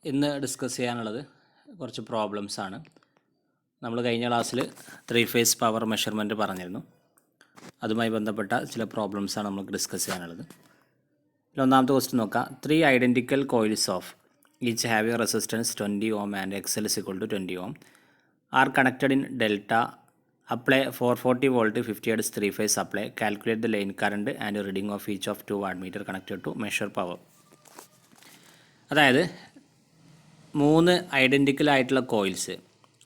ഇന്ന് ഡിസ്കസ് ചെയ്യാനുള്ളത് കുറച്ച് പ്രോബ്ലംസ് ആണ്. നമ്മൾ കഴിഞ്ഞ ക്ലാസ്സിൽ 3 ഫേസ് പവർ മെഷർമെൻറ്റ് പറഞ്ഞിരുന്നു. അതുമായി ബന്ധപ്പെട്ട ചില പ്രോബ്ലംസാണ് നമുക്ക് ഡിസ്കസ് ചെയ്യാനുള്ളത്. ഒന്നാമത്തെ ക്വസ്റ്റ്യൻ നോക്കാം. 3 identical coils of each having resistance 20 ohm and XL is equal to 20 ohm are connected in delta. Apply 440 volt 50 Hz 3 phase apply. Calculate the line current and reading of each of 2 watt meter connected to measure power. അതായത് 3 identical ആയിട്ടുള്ള coils,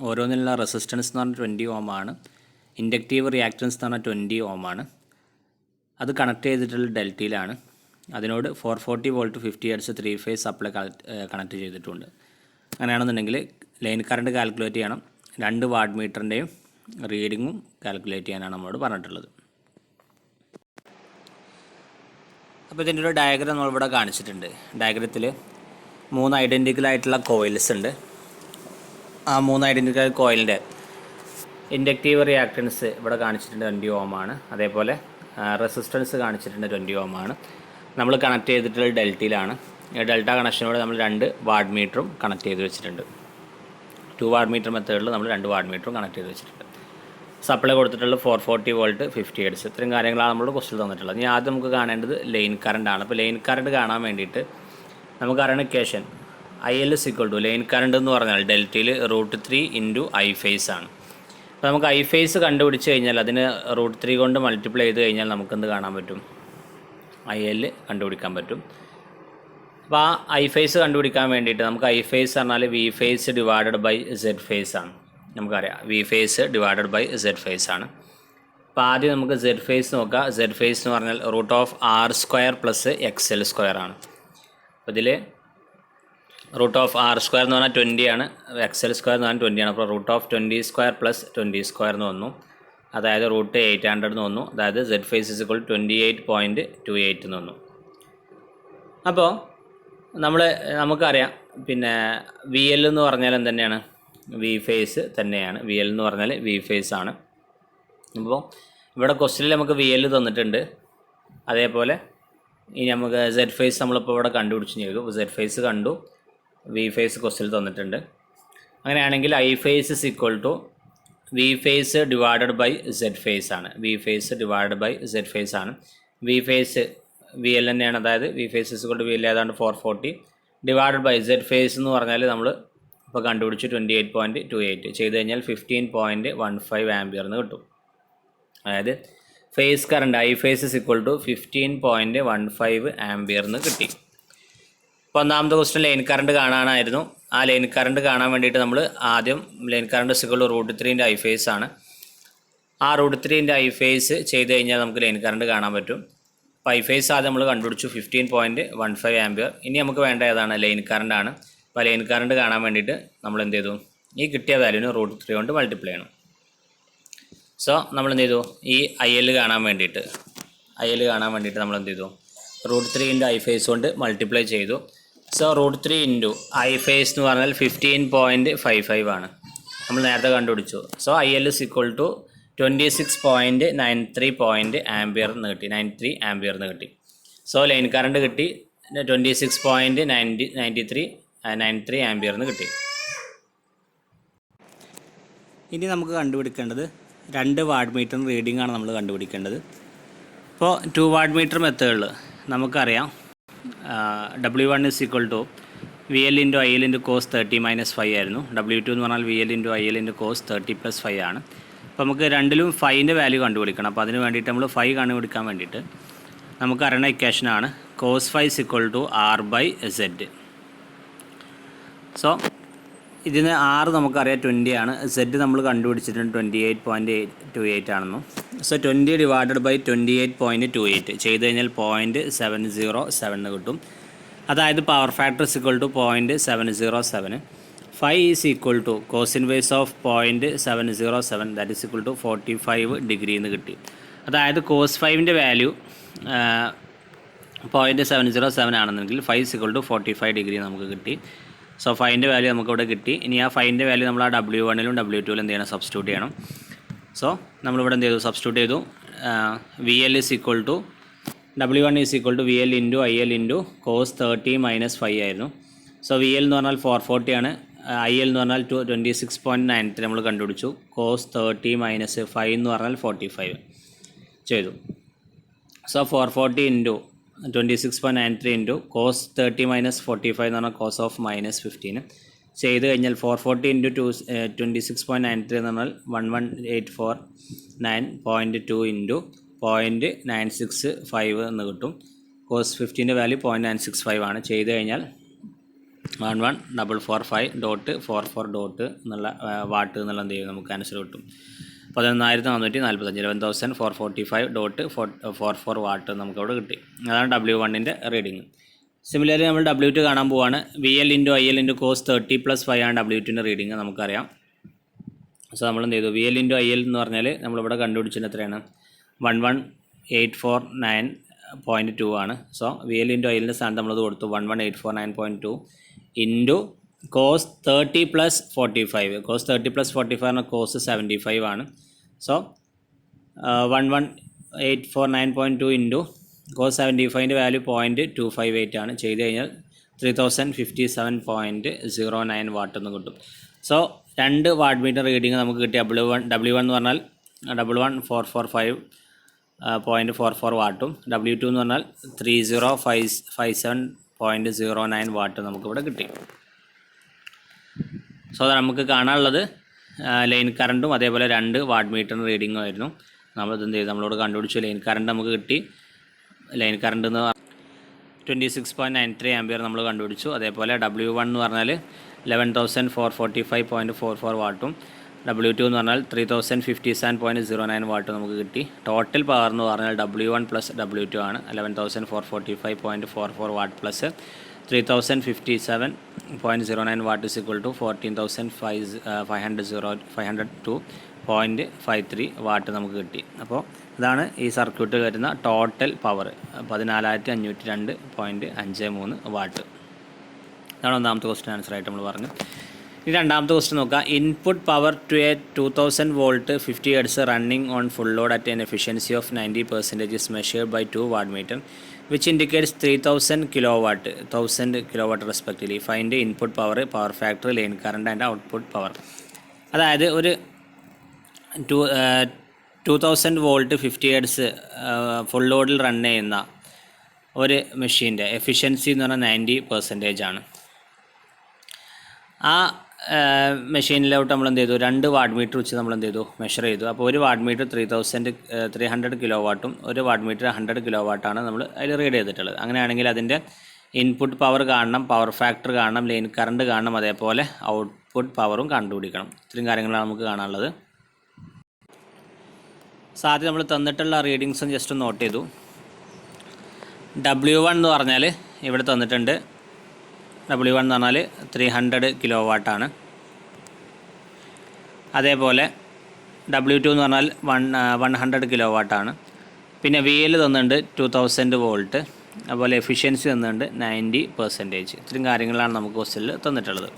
ഓരോന്നിലുള്ള resistance എന്ന് പറഞ്ഞാൽ 20 ohm ആണ്, inductive reactance എന്ന് പറഞ്ഞാൽ 20 ohm ആണ്. അത് connect ചെയ്തിട്ടുള്ള ഡെൽറ്റയിലാണ്. അതിനോട് 440 volt 50 Hz 3 phase supply connect ചെയ്തിട്ടുണ്ട്. അങ്ങനെയാണെന്നുണ്ടെങ്കിൽ ലൈൻ കറണ്ട് കാൽക്കുലേറ്റ് ചെയ്യണം, 2 വാട്ട് മീറ്ററിൻ്റെയും റീഡിങ്ങും കാൽക്കുലേറ്റ് ചെയ്യാനാണ് നമ്മളോട് പറഞ്ഞിട്ടുള്ളത്. അപ്പോൾ ഇതിൻ്റെ ഒരു ഡയഗ്രാം നമ്മളിവിടെ കാണിച്ചിട്ടുണ്ട്. ഡയഗ്രത്തിൽ 3 ഐഡൻറ്റിക്കൽ ആയിട്ടുള്ള കോയിൽസ് ഉണ്ട്. ആ 3 ഐഡൻറ്റിക്കൽ കോയിലിൻ്റെ ഇൻഡക്റ്റീവ് റിയാക്റ്റൻസ് ഇവിടെ കാണിച്ചിട്ടുണ്ട് 20 ohm ആണ്. അതേപോലെ റെസിസ്റ്റൻസ് കാണിച്ചിട്ടുണ്ട് 20 ohm ആണ്. നമ്മൾ കണക്ട് ചെയ്തിട്ടുള്ള ഡെൽറ്റയിലാണ്. ഡെൽറ്റ കണക്ഷനോട് നമ്മൾ 2 വാട്ട് മീറ്ററും കണക്ട് ചെയ്ത് വെച്ചിട്ടുണ്ട്. 2 വാട്ട് മീറ്റർ മെത്തേഡിൽ നമ്മൾ 2 വാട്ട് മീറ്ററും കണക്ട് ചെയ്ത് വെച്ചിട്ടുണ്ട്. സപ്ലൈ കൊടുത്തിട്ടുള്ള 440 volt 50 Hz. ഇത്രയും കാര്യങ്ങളാണ് നമ്മൾ ക്വസ്റ്റ്യൻ തന്നിട്ടുള്ളത്. ഇനി ആദ്യം നമുക്ക് കാണേണ്ടത് ലൈൻ കറണ്ടാണ്. അപ്പോൾ ലൈൻ കറണ്ട് കാണാൻ വേണ്ടിയിട്ട് നമുക്കറിയണ equation IL is equal to line current എന്ന് പറഞ്ഞാൽ ഡെൽറ്റയിൽ √3 × I phase ആണ്. അപ്പോൾ നമുക്ക് I phase കണ്ടുപിടിച്ച് കഴിഞ്ഞാൽ അതിന് √3 കൊണ്ട് മൾട്ടിപ്ലൈ ചെയ്ത് കഴിഞ്ഞാൽ നമുക്കെന്ത് കാണാൻ പറ്റും? IL കണ്ടുപിടിക്കാൻ പറ്റും. അപ്പോൾ ആ I phase കണ്ടുപിടിക്കാൻ വേണ്ടിയിട്ട് നമുക്ക് I phase പറഞ്ഞാൽ V phase divided by Z phase ആണ്. നമുക്കറിയാം V phase divided by Z phase ആണ്. അപ്പോൾ ആദ്യം നമുക്ക് Z phase നോക്കാം. Z phase എന്ന് പറഞ്ഞാൽ √R² + XL² ആണ്. അപ്പോൾ ഇതിൽ √R² എന്ന് പറഞ്ഞാൽ 20 ആണ്, XL² എന്ന് പറഞ്ഞാൽ 20 ആണ്. അപ്പോൾ √20² + 20² എന്ന് വന്നു. അതായത് √800 എന്ന് വന്നു. അതായത് Z phase is equal to 28.28 എന്ന് വന്നു. അപ്പോൾ നമുക്കറിയാം പിന്നെ VL എന്ന് പറഞ്ഞാൽ എന്തുതന്നെയാണ്? V phase തന്നെയാണ്. VL എന്ന് പറഞ്ഞാൽ V phase ആണ്. അപ്പോൾ ഇവിടെ ക്വസ്റ്റ്യനിൽ നമുക്ക് VL തന്നിട്ടുണ്ട്. അതേപോലെ ഇനി നമുക്ക് Z phase നമ്മളിപ്പോൾ ഇവിടെ കണ്ടുപിടിച്ച് ചെയ്തു. Z phase കണ്ടു, V phase ക്വസ്റ്റ്യനിൽ തന്നിട്ടുണ്ട്. അങ്ങനെയാണെങ്കിൽ I phase is equal to V phase divided by Z phase ആണ്. V phase divided by Z phase ആണ്. V phase VL തന്നെയാണ്. അതായത് V phase is equal to VL ഏതാണ്ട് 440 ഡിവൈഡഡ് ബൈ Z phase എന്ന് പറഞ്ഞാൽ നമ്മൾ ഇപ്പോൾ കണ്ടുപിടിച്ച് 28.28 ചെയ്ത് കഴിഞ്ഞാൽ 15.15 ആംപിയർ എന്ന് കിട്ടും. അതായത് phase current I phase is equal to 15.15 ampere എന്ന് കിട്ടി. അപ്പോൾ ഒന്നാമത്തെ ക്വസ്റ്റ്യൻ ലൈൻ കറണ്ട് കാണാനായിരുന്നു. ആ ലൈൻ കറണ്ട് കാണാൻ വേണ്ടിയിട്ട് നമ്മൾ ആദ്യം line current is equal to √3 × I phase ആണ്. ആ √3 × I phase ചെയ്ത് കഴിഞ്ഞാൽ നമുക്ക് ലൈൻ കറണ്ട് കാണാൻ പറ്റും. അപ്പോൾ I phase ആദ്യം നമ്മൾ കണ്ടുപിടിച്ചു 15.15 ആംപിയർ. ഇനി നമുക്ക് വേണ്ട ഏതാണ്? ലൈൻ കറണ്ട് ആണ്. അപ്പോൾ ലൈൻ കറണ്ട് കാണാൻ വേണ്ടിയിട്ട് നമ്മൾ എന്ത് ചെയ്തു? ഈ കിട്ടിയ വാല്യൂന് √3 കൊണ്ട് മൾട്ടിപ്ലൈ ചെയ്യണം. സോ നമ്മൾ എന്ത് ചെയ്തു? ഈ IL കാണാൻ വേണ്ടിയിട്ട് നമ്മൾ എന്ത് ചെയ്തു? √3 × I phase കൊണ്ട് മൾട്ടിപ്ലൈ ചെയ്തു. സോ √3 × I phase എന്ന് പറഞ്ഞാൽ 15.55 ആണ്. നമ്മൾ നേരത്തെ കണ്ടുപിടിച്ചു. So IL is equal to 26.93 ampere എന്ന് കിട്ടി. 93 ആംപിയർ എന്ന് കിട്ടി. സോ ലൈൻ കറണ്ട് കിട്ടി 26.93 ആംപിയർ എന്ന് കിട്ടി. ഇനി നമുക്ക് കണ്ടുപിടിക്കേണ്ടത് 2 വാട്ട് മീറ്റർ റീഡിംഗ് ആണ് നമ്മൾ കണ്ടുപിടിക്കേണ്ടത്. ഇപ്പോൾ 2 വാട്ട് മീറ്റർ മെത്തേഡിൽ നമുക്കറിയാം W1 is equal to VL × IL × cos 30 - 5 ആയിരുന്നു. W2 എന്ന് പറഞ്ഞാൽ VL × IL × cos 30 + 5 ആണ്. അപ്പോൾ നമുക്ക് രണ്ടിലും ഫൈൻ്റെ വാല്യൂ കണ്ടുപിടിക്കണം. അപ്പോൾ അതിന് വേണ്ടിയിട്ട് നമ്മൾ ഫൈ കണ്ടുപിടിക്കാൻ വേണ്ടിയിട്ട് നമുക്ക് അറിയണ ഇക്വേഷനാണ് cos φ is equal to R/Z. So ഇതിന് R നമുക്കറിയാം 20 ആണ്. Z നമ്മൾ കണ്ടുപിടിച്ചിട്ടുണ്ട് 28.28 ആണെന്നും. സോ 20 ഡിവൈഡഡ് ബൈ 28.28 ചെയ്ത് കഴിഞ്ഞാൽ 0.707 കിട്ടും. അതായത് power factor is equal to 0.707. Phi is equal to cos inverse of 0.707 that is equal to 45 degree എന്ന് കിട്ടി. അതായത് കോസ് ഫൈവിൻ്റെ വാല്യൂ 0.707 ആണെന്നെങ്കിൽ phi is equal to 45 degree നമുക്ക് കിട്ടി. സോ ഫൈൻ്റെ വാല്യൂ നമുക്കിവിടെ കിട്ടി. ഇനി ആ ഫൈൻ്റെ വാല്യൂ നമ്മൾ ആ W1 W2 എന്ത് ചെയ്യണം? സബ്സ്റ്റിറ്റ്യൂട്ട് ചെയ്യണം. സോ നമ്മളിവിടെ എന്ത് ചെയ്തു? സബ്സ്റ്റിറ്റ്യൂട്ട് ചെയ്തു. VL is equal to W1 is equal to VL into IL into cos 30 minus 5 ആയിരുന്നു. സോ വി എൽ എന്ന് പറഞ്ഞാൽ 440 ആണ്. ഐ എൽ എന്ന് പറഞ്ഞാൽ 26.93 നമ്മൾ കണ്ടുപിടിച്ചു. cos 30 മൈനസ് 5 എന്ന് പറഞ്ഞാൽ 45 ചെയ്തു. So 440 into 26.93 into cos 30 minus 45 എന്ന് പറഞ്ഞാൽ cos ഓഫ് മൈനസ് 15 ചെയ്ത് കഴിഞ്ഞാൽ 440 ഇൻറ്റു 26.93 എന്ന് പറഞ്ഞാൽ 11849.2 ഇൻറ്റു 0.965 എന്ന് കിട്ടും. cos 15 വാല്യൂ 0.965 ആണ്. ചെയ്ത് കഴിഞ്ഞാൽ 11,445.44 എന്നുള്ള വാട്ട് എന്നുള്ള എന്ത് ചെയ്യും നമുക്ക് ആൻസർ കിട്ടും. 11,445 11,445.44 വാട്ട് നമുക്കവിടെ കിട്ടി. അതാണ് W1ൻ്റെ റീഡിങ്. സിമിലർലി നമ്മൾ W2 കാണാൻ പോവാണ്. V L into I L into cos 30 + 5 ആണ് W2ൻ്റെ റീഡിങ് നമുക്കറിയാം. സോ നമ്മൾ എന്ത് ചെയ്തു, V L into I L എന്ന് പറഞ്ഞാൽ നമ്മളിവിടെ കണ്ടുപിടിച്ചത് എത്രയാണ്, 11,849.2 ആണ്. So V L into I എല്ലിൻ്റെ സ്ഥാനത്ത് നമ്മളത് കൊടുത്തു 11,849.2 ഇൻറ്റു cos 30 + 45. cos 30 + 45 പറഞ്ഞാൽ cos 75 ആണ്. സോ 11,849.2 ഇൻറ്റു cos 75ൻ്റെ വാല്യൂ 0.258 ആണ്. ചെയ്ത് കഴിഞ്ഞാൽ 3057.09 വാട്ട് എന്ന് കിട്ടും. സോ 2 വാട്ട് മീറ്റർ റീഡിങ് നമുക്ക് കിട്ടി. W1 എന്ന് പറഞ്ഞാൽ 445.44 വാട്ടും W2 എന്ന് പറഞ്ഞാൽ 3057.09 വാട്ട് നമുക്കിവിടെ കിട്ടി. സോ നമുക്ക് കാണാനുള്ളത് ലൈൻ കറണ്ടും അതേപോലെ 2 വാട്ട് മീറ്റർ റീഡിങ്ങും ആയിരുന്നു. നമ്മളിത് എന്ത് ചെയ്തു, നമ്മളോട് കണ്ടുപിടിച്ചു. ലൈൻ കറണ്ട് നമുക്ക് കിട്ടി. ലൈൻ കറണ്ട് എന്ന് 26.93 ആംപിയർ നമ്മൾ കണ്ടുപിടിച്ചു. അതേപോലെ W1 എന്ന് പറഞ്ഞാൽ 11,445.44 വാട്ടും W2 എന്ന് പറഞ്ഞാൽ 3057.09 വാട്ട് നമുക്ക് കിട്ടി. ടോട്ടൽ പവർ എന്ന് പറഞ്ഞാൽ W1 + W2 ആണ്. 11,445.44 watt plus 3057.09 watt is equal to 14,502.53 watt നമുക്ക് കിട്ടി. അപ്പോൾ ഇതാണ് ഈ സർക്യൂട്ട് വരുന്ന ടോട്ടൽ പവർ 14,502.53 വാട്ട്. ഇതാണ് ഒന്നാമത്തെ ക്വസ്റ്റ്യൻ ആൻസർ ആയിട്ട് നമ്മൾ പറഞ്ഞു. ഇനി രണ്ടാമത്തെ ക്വസ്റ്റ്യൻ നോക്കാം. Input power to a 2000 volt 50 hertz running on full load at an efficiency of 90% is measured by 2 watt meter which indicates 3000 kilowatt 1000 kilowatt respectively. Find input power, power factor, line current and output power. അതായത് ഒരു 2000 volt 50 hertz full ലോഡിൽ run ചെയ്യുന്ന ഒരു മെഷീൻ്റെ efficiency എന്ന് പറഞ്ഞാൽ 90% ആണ്. ആ മെഷീനിലോട്ട് നമ്മൾ എന്ത് ചെയ്തു, 2 വാട്ട് മീറ്റർ വെച്ച് നമ്മൾ എന്ത് ചെയ്തു, മെഷർ ചെയ്തു. അപ്പോൾ ഒരു വാട്ട് മീറ്റർ 300 കിലോ വാട്ടും ഒരു വാട്ട് മീറ്റർ 100 കിലോ വാട്ടാണ് നമ്മൾ അതിൽ റീഡ് ചെയ്തിട്ടുള്ളത്. അങ്ങനെയാണെങ്കിൽ അതിൻ്റെ ഇൻപുട്ട് പവർ കാണണം, പവർ ഫാക്ടർ കാണണം, ലൈൻ കറണ്ട് കാണണം, അതേപോലെ ഔട്ട്പുട്ട് പവറും കണ്ടുപിടിക്കണം. ഇത്രയും കാര്യങ്ങളാണ് നമുക്ക് കാണാനുള്ളത്. ആദ്യം നമ്മൾ തന്നിട്ടുള്ള റീഡിങ്സും ജസ്റ്റ് ഒന്ന് നോട്ട് ചെയ്തു. W1 എന്ന് പറഞ്ഞാൽ ഇവിടെ തന്നിട്ടുണ്ട്. W1 എന്ന് പറഞ്ഞാൽ 300 കിലോ വാട്ടാണ്. അതേപോലെ W2 എന്ന് പറഞ്ഞാൽ 100 കിലോ വാട്ടാണ്. പിന്നെ VL തന്നിട്ടുണ്ട് 2000 വോൾട്ട്. അതുപോലെ എഫിഷ്യൻസി തന്നിട്ടുണ്ട് 90%. ഇത്രയും കാര്യങ്ങളാണ് നമുക്ക് ക്വസ്റ്റ്യനിൽ തന്നിട്ടുള്ളത്.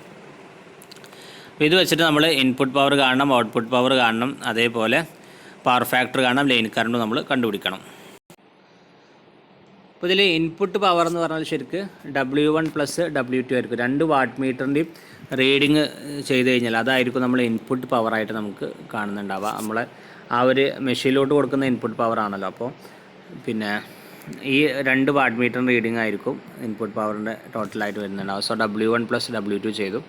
അപ്പോൾ ഇത് വെച്ചിട്ട് നമ്മൾ ഇൻപുട്ട് പവർ കാണണം, ഔട്ട്പുട്ട് പവർ കാണണം, അതേപോലെ പവർ ഫാക്ടർ കാണണം, ലൈൻ കറണ്ട് നമ്മൾ കണ്ടുപിടിക്കണം. അപ്പോൾ ഇതിൽ ഇൻപുട്ട് പവർ എന്ന് പറഞ്ഞാൽ ശരിക്ക് W1 + W2 ആയിരിക്കും. 2 വാട്ട് മീറ്ററിൻ്റെയും റീഡിങ് ചെയ്ത് കഴിഞ്ഞാൽ അതായിരിക്കും നമ്മൾ ഇൻപുട്ട് പവറായിട്ട് നമുക്ക് കാണുന്നുണ്ടാവുക. നമ്മളെ ആ ഒരു മെഷീനിലോട്ട് കൊടുക്കുന്ന ഇൻപുട്ട് പവർ ആണല്ലോ. അപ്പോൾ പിന്നെ ഈ 2 വാട്ട് മീറ്റർ റീഡിങ് ആയിരിക്കും ഇൻപുട്ട് പവറിൻ്റെ ടോട്ടലായിട്ട് വരുന്നുണ്ടാവുക. സോ W1 + W2 ചെയ്തു.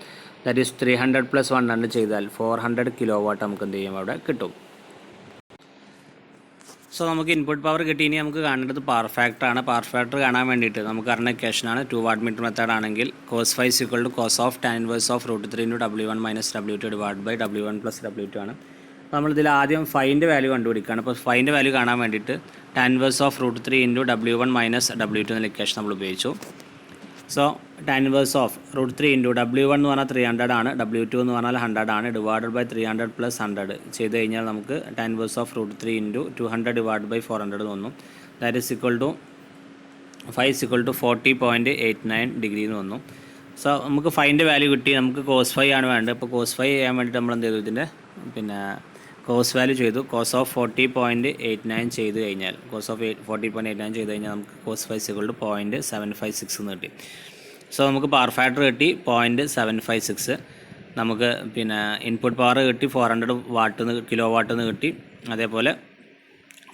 ദാറ്റ് ഈസ് 300 + 100 ചെയ്താൽ 400 കിലോ വാട്ട് നമുക്ക് എന്ത് ചെയ്യും അവിടെ കിട്ടും. സോ നമുക്ക് ഇൻപുട്ട് പവർ കിട്ടി. ഇനി നമുക്ക് കാണേണ്ടത് പവർ ഫാക്ടറാണ്. പവർ ഫാക്ടർ കാണാൻ വേണ്ടിയിട്ട് നമുക്ക് അറിഞ്ഞ ഇക്വേഷനാണ്. 2 വാട്ട് മീറ്റർ മെത്തേഡ് ആണെങ്കിൽ cos 5 = cos of tan inverse of √3 × W1 - W2 / W1 + W2 ആണ്. നമ്മളിതിൽ ആദ്യം ഫൈൻ്റെ വാല്യൂ കണ്ടുപിടിക്കുകയാണ്. അപ്പോൾ ഫൈൻ്റെ വാല്യൂ കാണാൻ വേണ്ടിയിട്ട് tan inverse of √3 × W1 - W2 എന്ന ഇക്വേഷൻ നമ്മൾ ഉപയോഗിച്ചു. So tan inverse of √3 × W1 എന്ന് പറഞ്ഞാൽ 300 ആണ്, W2 എന്ന് പറഞ്ഞാൽ 100 ആണ്, / 300 + 100 ചെയ്ത് കഴിഞ്ഞാൽ നമുക്ക് tan inverse of √3 × 200 / 400 എന്ന് വന്നു. That is equal to 5 = 40.89 degree എന്ന് വന്നു. സോ നമുക്ക് ഫൈൻ്റെ വാല്യൂ കിട്ടി. നമുക്ക് cos 5 ആണ് വേണ്ടത്. അപ്പോൾ cos 5 ചെയ്യാൻ വേണ്ടിയിട്ട് നമ്മൾ എന്ത് ചെയ്തു, ഇതിൻ്റെ പിന്നെ cos വാല്യൂ ചെയ്തു. cos of 40.89 ചെയ്ത് കഴിഞ്ഞാൽ cos of 40.89 ചെയ്ത് കഴിഞ്ഞാൽ നമുക്ക് cos 5 = 0.756 എന്ന് കിട്ടി. സോ നമുക്ക് പവർ ഫാക്ടർ കിട്ടി 0.756, നമുക്ക് പിന്നെ ഇൻപുട്ട് പവർ കിട്ടി 400 വാട്ട് കിലോ വാട്ടെന്ന് കിട്ടി. അതേപോലെ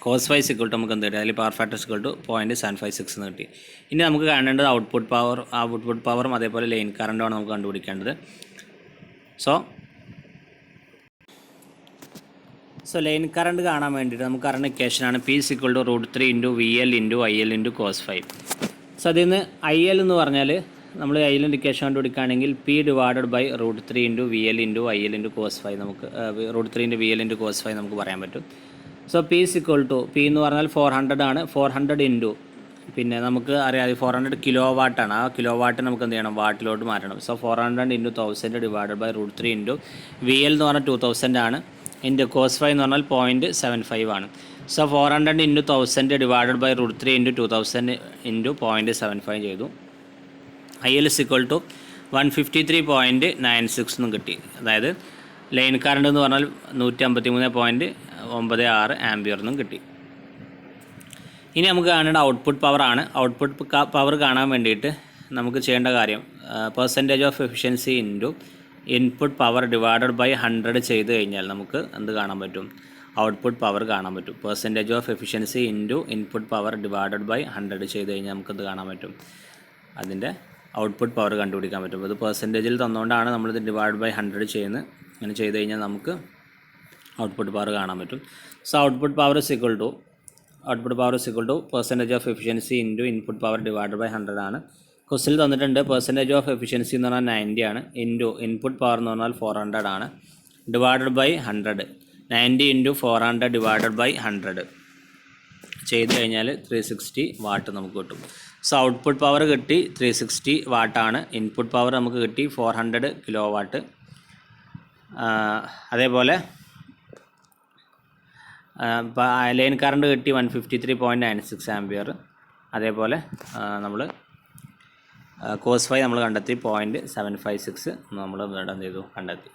കോസ് ഫൈ സിക്വൾ ടു നമുക്ക് എന്ത് കിട്ടി, അതിൽ പവർ ഫാക്ടർ സിക്വൾ ടു 0.756 എന്ന് കിട്ടി. ഇനി നമുക്ക് കാണേണ്ടത് ഔട്ട്പുട്ട് പവറും അതേപോലെ ലൈൻ കറണ്ടുമാണ് നമുക്ക് കണ്ടുപിടിക്കേണ്ടത്. സോ ലൈൻ കറണ്ട് കാണാൻ വേണ്ടിയിട്ട് നമുക്ക് അറിയുന്ന ഇക്വേഷനാണ് P = √3 × VL × IL × cos φ. So അതിൽ നിന്ന് IL എന്ന് പറഞ്ഞാൽ നമ്മൾ ILൻ്റെ equation കണ്ടുപിടിക്കുകയാണെങ്കിൽ P / √3 × VL × IL × cos φ നമുക്ക് √3 × VL × cos φ നമുക്ക് പറയാൻ പറ്റും. സോ P എന്ന് പറഞ്ഞാൽ 400 ആണ്. 400 ഇൻറ്റു പിന്നെ നമുക്ക് അറിയാം 400 കിലോ വാട്ടാണ്. ആ കിലോ വാട്ട് നമുക്ക് എന്ത് ചെയ്യണം, വാട്ടിലോട്ട് മാറ്റണം. സോ 400 × 1000 / √3 × VL എന്ന് പറഞ്ഞാൽ 2000 ആണ്. ഇൻറ്റു cos φ എന്ന് പറഞ്ഞാൽ 0.75 ആണ്. സോ 400 × 1000 / √3 × 2000 × 0.75 ചെയ്തു. IL = 153.96 എന്നും കിട്ടി. അതായത് ലൈൻ കറണ്ട് എന്ന് പറഞ്ഞാൽ 153.96 ആംപിയർ എന്നും കിട്ടി. ഇനി നമുക്ക് കാണേണ്ട ഔട്ട്പുട്ട് പവറാണ്. ഔട്ട്പുട്ട് പവർ കാണാൻ വേണ്ടിയിട്ട് നമുക്ക് ചെയ്യേണ്ട കാര്യം percentage of efficiency into input power divided by 100 ചെയ്ത് കഴിഞ്ഞാൽ നമുക്ക് എന്ത് കാണാൻ പറ്റും, ഔട്ട്പുട്ട് പവർ കാണാൻ പറ്റും. Percentage of efficiency into input power divided by 100 ചെയ്ത് കഴിഞ്ഞാൽ നമുക്ക് എന്ത് കാണാൻ പറ്റും, അതിൻ്റെ ഔട്ട്പുട്ട് പവർ കണ്ടുപിടിക്കാൻ പറ്റും. അത് പെർസെൻറ്റേജിൽ തന്നുകൊണ്ടാണ് നമ്മളിത് ഡിവൈഡ് ബൈ 100 ചെയ്യുന്നത്. അങ്ങനെ ചെയ്ത് കഴിഞ്ഞാൽ നമുക്ക് ഔട്ട്പുട്ട് പവർ കാണാൻ പറ്റും. So output power = percentage of efficiency into input power divided by 100 ആണ്. ക്വസ്റ്റിൽ തന്നിട്ടുണ്ട് പെർസെൻറ്റേജ് ഓഫ് എഫിഷ്യൻസി എന്ന് പറഞ്ഞാൽ 90 ആണ്. ഇൻറ്റു ഇൻപുട്ട് പവർ എന്ന് പറഞ്ഞാൽ 400 ആണ്. ഡിവൈഡഡ് ബൈ 100, 90 × 400 ഡിവൈഡഡ് ബൈ 100 ചെയ്ത് കഴിഞ്ഞാൽ 360 വാട്ട് നമുക്ക് കിട്ടും. സോ ഔട്ട്പുട്ട് പവർ കിട്ടി 360 വാട്ടാണ്. ഇൻപുട്ട് പവർ നമുക്ക് കിട്ടി 400 കിലോ വാട്ട്. അതേപോലെ ലൈൻ കറണ്ട് കിട്ടി 153.96 ആംപിയർ. അതേപോലെ നമ്മൾ cos φ നമ്മൾ കണ്ടെത്തി 0.756 നമ്മൾ ഇവിടെ എന്ത് ചെയ്തു, കണ്ടെത്തി.